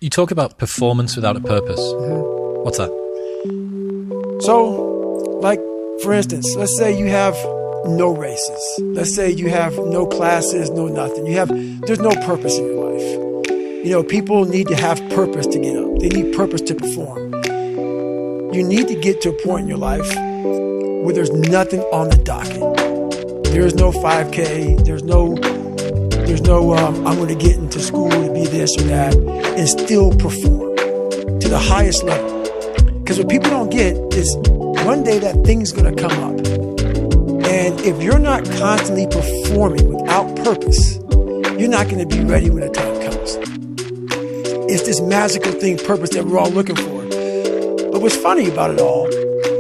You talk about performance without a purpose. Mm-hmm. What's that? So, like, for instance, let's say you have no races. Let's say you have no classes, no nothing. There's no purpose in your life. You know, people need to have purpose to get up. They need purpose to perform. You need to get to a point in your life where there's nothing on the docket. There's no 5K. There's no I'm going to get into school to be this or that and still perform to the highest level. Because what people don't get is one day that thing's going to come up. And if you're not constantly performing without purpose, you're not going to be ready when the time comes. It's this magical thing, purpose, that we're all looking for. But what's funny about it all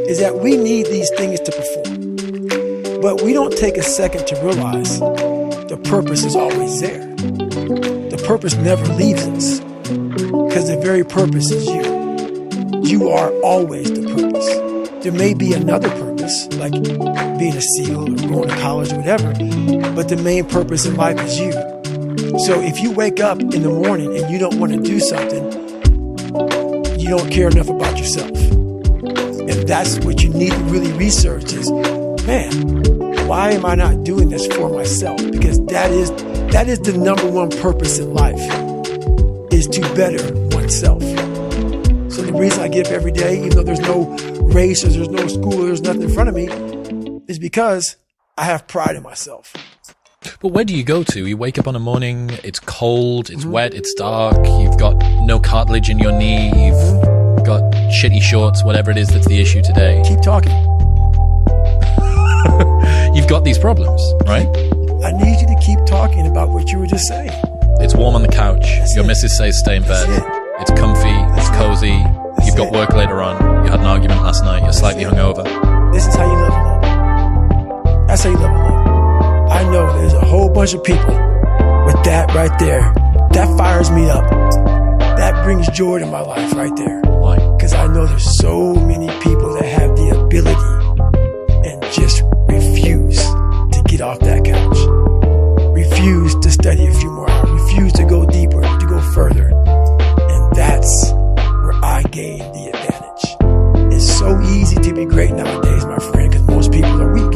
is that we need these things to perform. But we don't take a second to realize the purpose is always there. The purpose never leaves us because the very purpose is you. You are always the purpose. There may be another purpose, like being a SEAL or going to college or whatever, but the main purpose in life is you. So if you wake up in the morning and you don't want to do something, you don't care enough about yourself. And that's what you need to really research is, man, why am I not doing this for myself? Because that is the number one purpose in life, is to better oneself. So the reason I get up every day, even though there's no race or there's no school or there's nothing in front of me, is because I have pride in myself. But where do you go to? You wake up on a morning, it's cold, it's wet, it's dark, you've got no cartilage in your knee, you've got shitty shorts, whatever it is that's the issue today. Keep talking. You've got these problems, right? I need you to keep talking about what you were just saying. It's warm on the couch. Your missus says stay in bed. It's comfy, it's cozy. You've got work later on. You had an argument last night. You're slightly hungover. This is how you love alone. That's how you love alone. I know there's a whole bunch of people with that right there. That fires me up. That brings joy to my life right there. Why? Because I know there's so many people that have the ability and just refuse to get off that couch. Refuse to study a few more hours. Refuse to go deeper, to go further. And that's where I gain the advantage. It's so easy to be great nowadays, my friend, because most people are weak.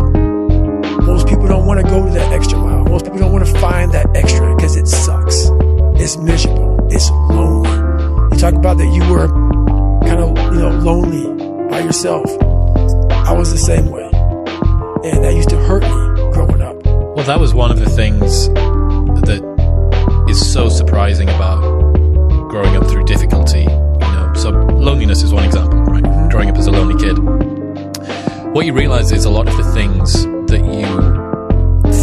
Most people don't want to go to that extra mile. Most people don't want to find that extra because it sucks. It's miserable. It's lonely. You talked about that you were kind of, lonely by yourself. I was the same way. And that used to hurt me growing up. Well, that was one of the things that is so surprising about growing up through difficulty. So loneliness is one example, right? Mm-hmm. Growing up as a lonely kid. What you realize is a lot of the things that you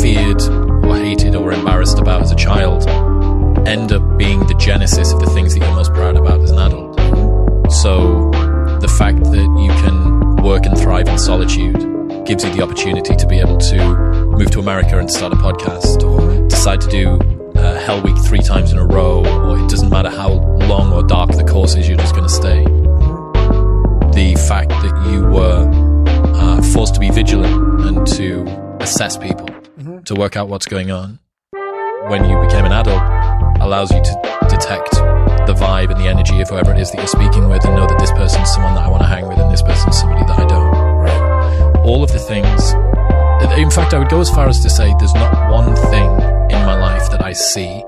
feared or hated or embarrassed about as a child end up being the genesis of the things that you're most proud about as an adult. So the fact that you can work and thrive in solitude gives you the opportunity to be able to move to America and start a podcast, or decide to do Hell Week 3 times in a row, or it doesn't matter how long or dark the course is, you're just going to stay. The fact that you were forced to be vigilant and to assess people, to work out what's going on when you became an adult, allows you to detect the vibe and the energy of whoever it is that you're speaking with, and know that this person's someone that I want to hang with and this person's somebody that I don't. Right. All of the things. In fact, I would go as far as to say there's not one thing in my life that I see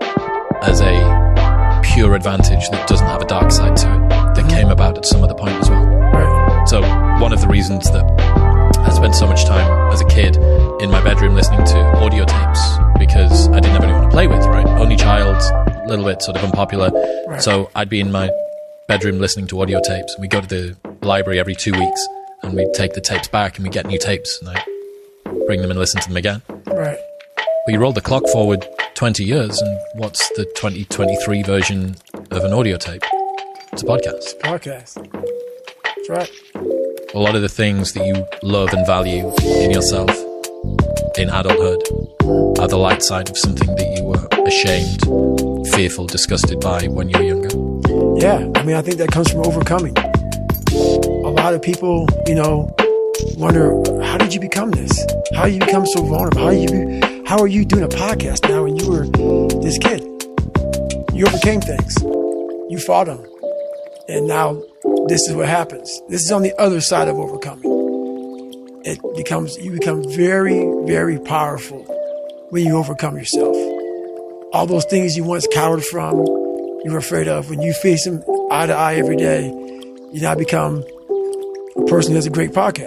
as a pure advantage that doesn't have a dark side to it, that came about at some other point as well. Right. So one of the reasons that I spent so much time as a kid in my bedroom listening to audio tapes, because I didn't have anyone to play with, right? Only child, a little bit sort of unpopular. Right. So I'd be in my bedroom listening to audio tapes, and we'd go to the library every 2 weeks, and we'd take the tapes back and we'd get new tapes, and I'd bring them and listen to them again. Right. But you roll the clock forward 20 years, and what's the 2023 version of an audio tape? It's a podcast. It's a podcast. That's right. A lot of the things that you love and value in yourself in adulthood are the light side of something that you were ashamed, fearful, disgusted by when you were younger. Yeah, I think that comes from overcoming. A lot of people, wonder, how did you become this? How did you become so vulnerable? How are you doing a podcast now when you were this kid? You overcame things. You fought them. And now this is what happens. This is on the other side of overcoming. You become very, very powerful when you overcome yourself. All those things you once cowered from, you were afraid of, when you face them eye to eye every day, you now become a person who has a great podcast.